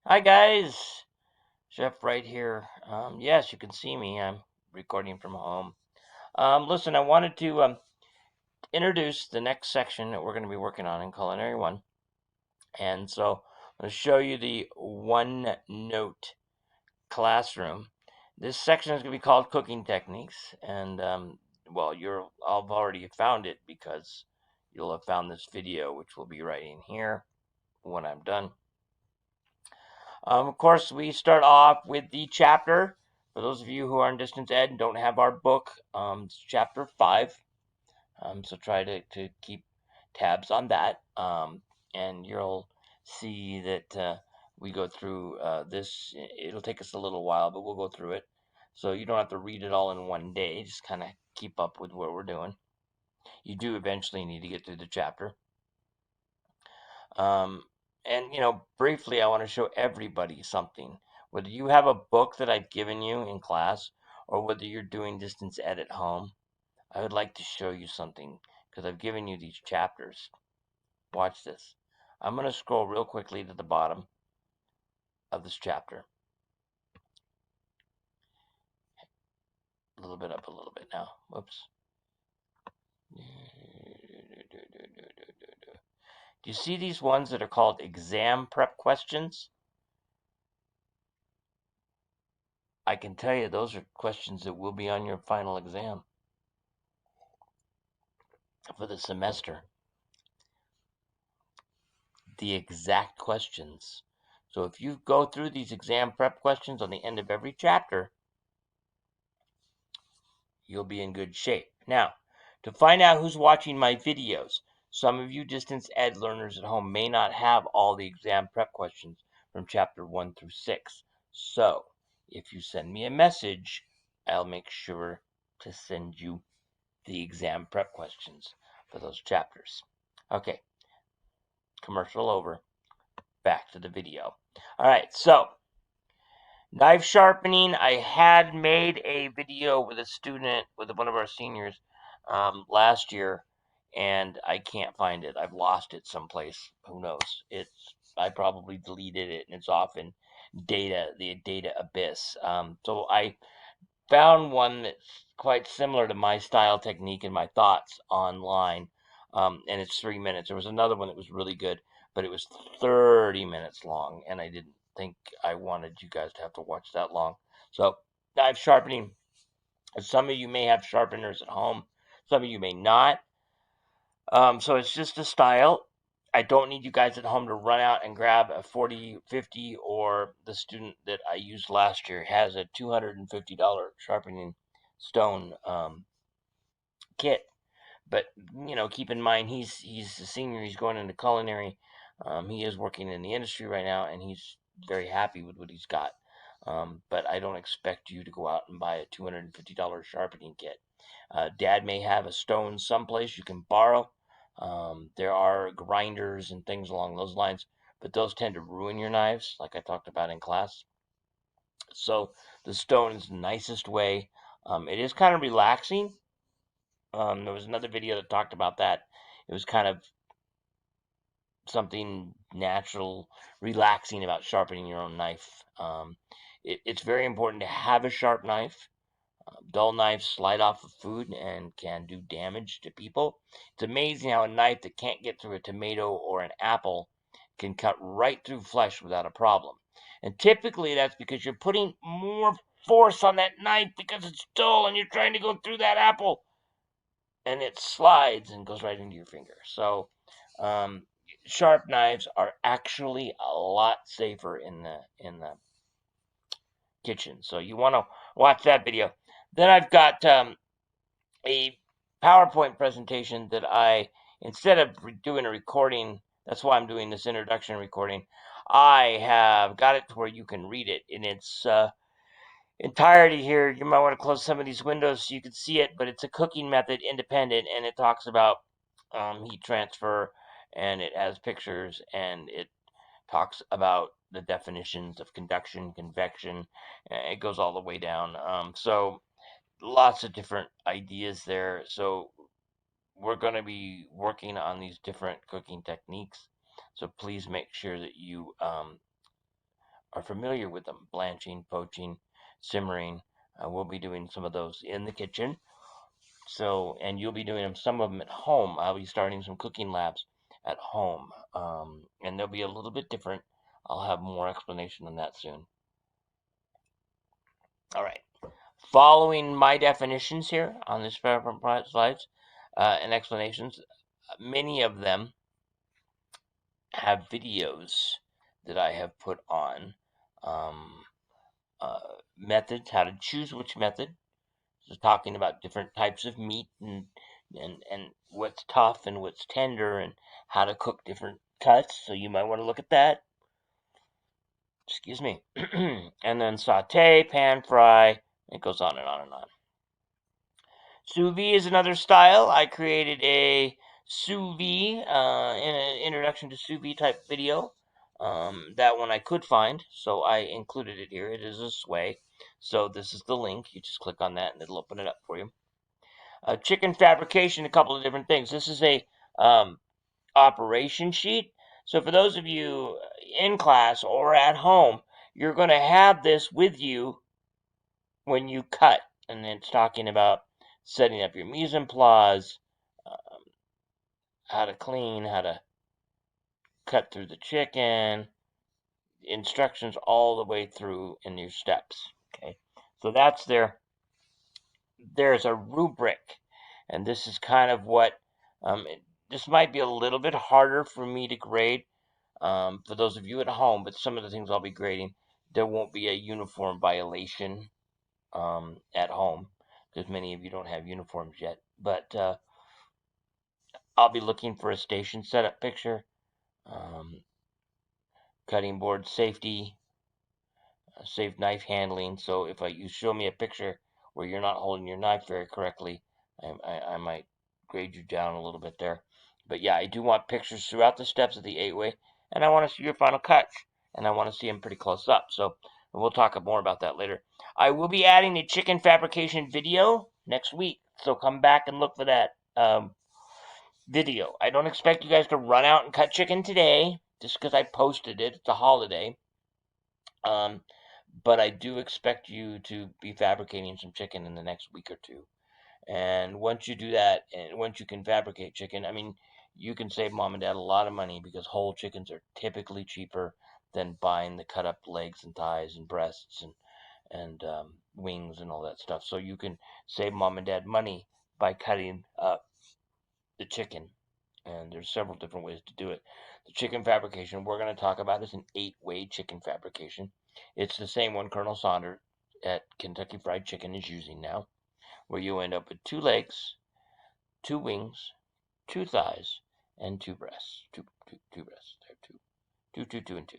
Hi guys, Chef right here. Yes, you can see me. I'm recording from home. Listen, I wanted to introduce the next section that we're going to be working on in Culinary One, and so I'm going to show you the OneNote classroom. This section is going to be called Cooking Techniques, and well, I've already found it because you'll have found this video, which will be right in here when I'm done. Of course, we start off with the chapter. For those of you who are in distance ed and don't have our book, it's chapter 5. So try to keep tabs on that. And you'll see that we go through this. It'll take us a little while, but we'll go through it. So you don't have to read it all in one day. Just kind of keep up with what we're doing. You do eventually need to get through the chapter. Um, and briefly, I want to show everybody something. Whether you have a book that I've given you in class, or whether you're doing distance ed at home, I would like to show you something because I've given you these chapters. Watch this. I'm going to scroll real quickly to the bottom of this chapter. A little bit up, a little bit now. Whoops. Do you see these ones that are called exam prep questions? I can tell you those are questions that will be on your final exam for the semester. The exact questions. So if you go through these exam prep questions on the end of every chapter, you'll be in good shape. Now, to find out who's watching my videos, some of you distance ed learners at home may not have all the exam prep questions from chapter 1 through 6. So, if you send me a message, I'll make sure to send you the exam prep questions for those chapters. Okay, commercial over. Back to the video. All right, so knife sharpening. I had made a video with a student, with one of our seniors, last year, and I can't find it. I've lost it someplace. Who knows? I probably deleted it, and it's off in the data abyss. So I found one that's quite similar to my style, technique, and my thoughts online. And it's 3 minutes. There was another one that was really good, but it was 30 minutes long, and I didn't think I wanted you guys to have to watch that long. So, knife sharpening. Some of you may have sharpeners at home, some of you may not. So it's just a style. I don't need you guys at home to run out and grab a 40, 50, or the student that I used last year has a $250 sharpening stone kit. But keep in mind he's a senior. He's going into culinary. He is working in the industry right now, and he's very happy with what he's got. But I don't expect you to go out and buy a $250 sharpening kit. Dad may have a stone someplace you can borrow. There are grinders and things along those lines, but those tend to ruin your knives, like I talked about in class. So the stone is the nicest way. It is kind of relaxing. There was another video that talked about that. It was kind of something natural, relaxing about sharpening your own knife. It's very important to have a sharp knife. Dull knives slide off of food and can do damage to people. It's amazing how a knife that can't get through a tomato or an apple can cut right through flesh without a problem. And typically that's because you're putting more force on that knife because it's dull and you're trying to go through that apple and it slides and goes right into your finger. So, um, sharp knives are actually a lot safer in the kitchen. So you want to watch that video. Then I've got a PowerPoint presentation that instead of doing a recording, that's why I'm doing this introduction recording. I have got it to where you can read it in its entirety here. You might want to close some of these windows so you can see it, but it's a cooking method independent, and it talks about heat transfer, and it has pictures, and it talks about the definitions of conduction, convection. It goes all the way down. So lots of different ideas there. So we're going to be working on these different cooking techniques. So please make sure that you are familiar with them: blanching, poaching, simmering. We'll be doing some of those in the kitchen. So, and you'll be doing some of them at home. I'll be starting some cooking labs at home, and they'll be a little bit different. I'll have more explanation on that soon. All right. Following my definitions here on this PowerPoint slides and explanations, many of them have videos that I have put on. Methods, how to choose which method. So talking about different types of meat and what's tough and what's tender and how to cook different cuts. So you might want to look at that. Excuse me. And then saute, pan fry. It goes on and on and on. Sous vide is another style. I created a sous vide in an introduction to sous vide type video. That one I could find, so I included it here. It is a sway. So this is the link. You just click on that and it'll open it up for you. Chicken fabrication, a couple of different things. This is a operation sheet. So for those of you in class or at home, you're going to have this with you when you cut. And it's talking about setting up your mise en place, how to clean, how to cut through the chicken, instructions all the way through in your steps. Okay, so that's there's a rubric, and this is kind of what this might be a little bit harder for me to grade for those of you at home, but some of the things I'll be grading, there won't be a uniform violation at home because many of you don't have uniforms yet. But I'll be looking for a station setup picture, cutting board safety, safe knife handling. So if you show me a picture where you're not holding your knife very correctly, I might grade you down a little bit there. But yeah, I do want pictures throughout the steps of the 8-way, and I want to see your final cuts, and I want to see them pretty close up. So we'll talk more about that later. I will be adding a chicken fabrication video next week, so come back and look for that video. I don't expect you guys to run out and cut chicken today, just because I posted it. It's a holiday. But I do expect you to be fabricating some chicken in the next week or two. And once you do that, and once you can fabricate chicken, I mean, you can save mom and dad a lot of money because whole chickens are typically cheaper than buying the cut up legs and thighs and breasts and wings and all that stuff. So you can save mom and dad money by cutting up the chicken. And there's several different ways to do it. The chicken fabrication we're going to talk about is an 8-way chicken fabrication. It's the same one Colonel Saunders at Kentucky Fried Chicken is using now, where you end up with 2 legs, 2 wings, 2 thighs, and 2 breasts. Two breasts. There, two, and 2.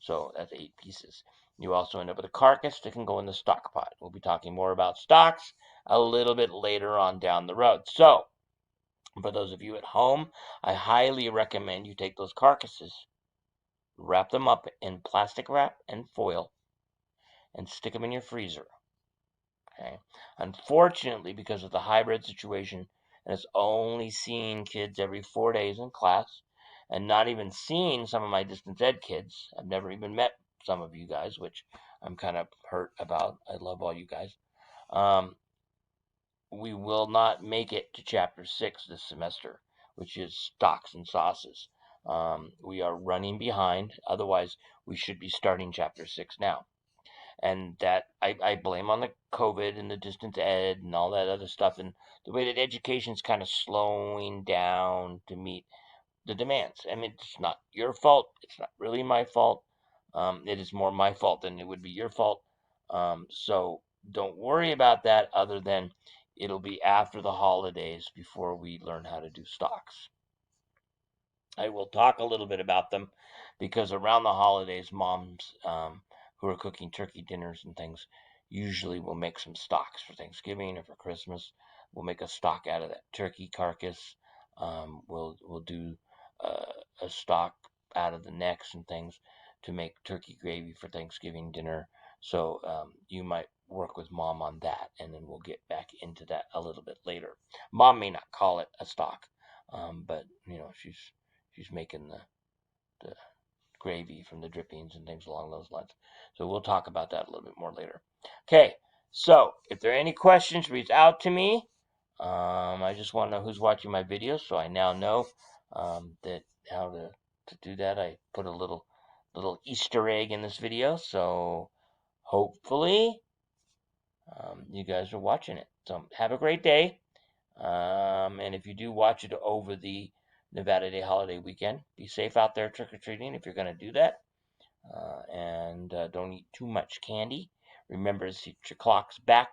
So that's 8 pieces. You also end up with a carcass that can go in the stock pot. We'll be talking more about stocks a little bit later on down the road. So, for those of you at home, I highly recommend you take those carcasses, wrap them up in plastic wrap and foil, and stick them in your freezer. Okay. Unfortunately, because of the hybrid situation, and it's only seeing kids every 4 days in class, and not even seeing some of my distance ed kids. I've never even met some of you guys, which I'm kind of hurt about. I love all you guys. We will not make it to chapter 6 this semester, which is stocks and sauces. We are running behind. Otherwise, we should be starting chapter 6 now. And that I blame on the COVID and the distance ed and all that other stuff, and the way that education's kind of slowing down to meet the demands. I mean, it's not your fault. It's not really my fault. It is more my fault than it would be your fault. So don't worry about that, other than it'll be after the holidays before we learn how to do stocks. I will talk a little bit about them because around the holidays, moms who are cooking turkey dinners and things usually will make some stocks for Thanksgiving or for Christmas. We'll make a stock out of that turkey carcass. We'll do a stock out of the necks and things to make turkey gravy for Thanksgiving dinner. So you might work with mom on that, and then we'll get back into that a little bit later. Mom may not call it a stock, but she's making the gravy from the drippings and things along those lines. So we'll talk about that a little bit more later. Okay, so if there are any questions, reach out to me. I just want to know who's watching my videos, so I now know that how to do that. I put a little Easter egg in this video, so hopefully you guys are watching it. So have a great day. And if you do watch it over the Nevada Day holiday weekend, be safe out there trick-or-treating if you're going to do that. And don't eat too much candy. Remember to set your clocks back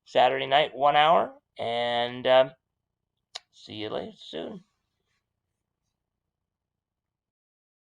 Saturday night 1 hour. And see you later soon.